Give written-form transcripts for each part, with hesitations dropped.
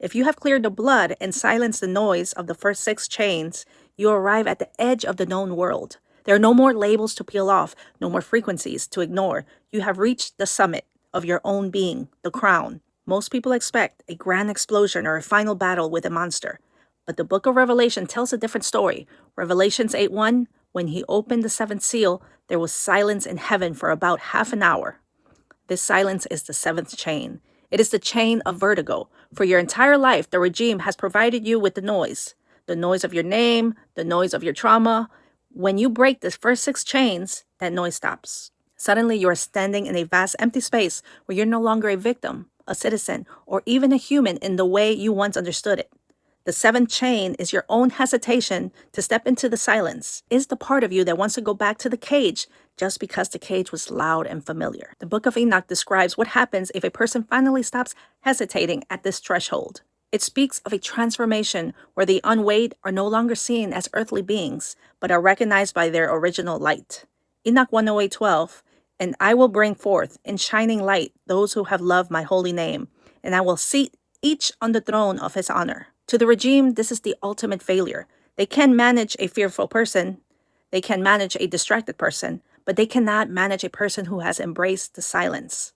If you have cleared the blood and silenced the noise of the first 6 chains, you arrive at the edge of the known world. There are no more labels to peel off, no more frequencies to ignore. You have reached the summit of your own being, the crown. Most people expect a grand explosion or a final battle with a monster. But the book of Revelation tells a different story. Revelations 8:1, when he opened the 7th seal, there was silence in heaven for about half an hour. This silence is the 7th chain. It is the chain of vertigo. For your entire life, the regime has provided you with the noise of your name, the noise of your trauma. When you break the first 6 chains, that noise stops. Suddenly, you are standing in a vast empty space where you're no longer a victim, a citizen, or even a human in the way you once understood it. The 7th chain is your own hesitation to step into the silence, is the part of you that wants to go back to the cage just because the cage was loud and familiar. The book of Enoch describes what happens if a person finally stops hesitating at this threshold. It speaks of a transformation where the unweighed are no longer seen as earthly beings, but are recognized by their original light. Enoch 108:12, and I will bring forth in shining light those who have loved my holy name, and I will seat each on the throne of his honor. To the regime, this is the ultimate failure. They can manage a fearful person, they can manage a distracted person, but they cannot manage a person who has embraced the silence.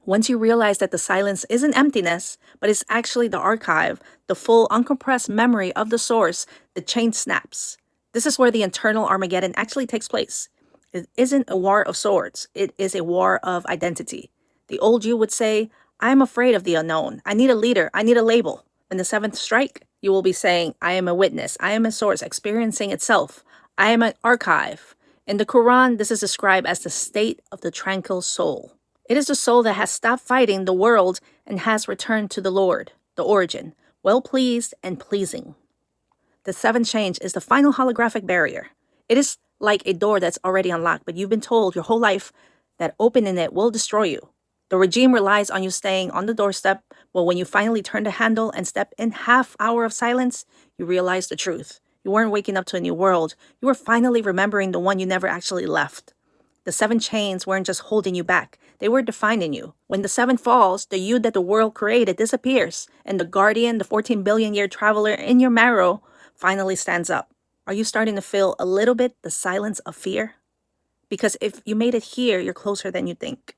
Once you realize that the silence isn't emptiness, but it's actually the archive, the full uncompressed memory of the source, the chain snaps. This is where the internal Armageddon actually takes place. It isn't a war of swords, it is a war of identity. The old you would say, I'm afraid of the unknown. I need a leader. I need a label. In the 7th strike, you will be saying, I am a witness. I am a source experiencing itself. I am an archive. In the Quran, this is described as the state of the tranquil soul. It is the soul that has stopped fighting the world and has returned to the Lord, the origin, well-pleased and pleasing. The 7th chain is the final holographic barrier. It is like a door that's already unlocked, but you've been told your whole life that opening it will destroy you. The regime relies on you staying on the doorstep, but when you finally turn the handle and step in half hour of silence, you realize the truth. You weren't waking up to a new world. You were finally remembering the one you never actually left. The 7 chains weren't just holding you back. They were defining you. When the 7 falls, the you that the world created disappears, and the guardian, the 14 billion year traveler in your marrow, finally stands up. Are you starting to feel a little bit the silence of fear? Because if you made it here, you're closer than you think.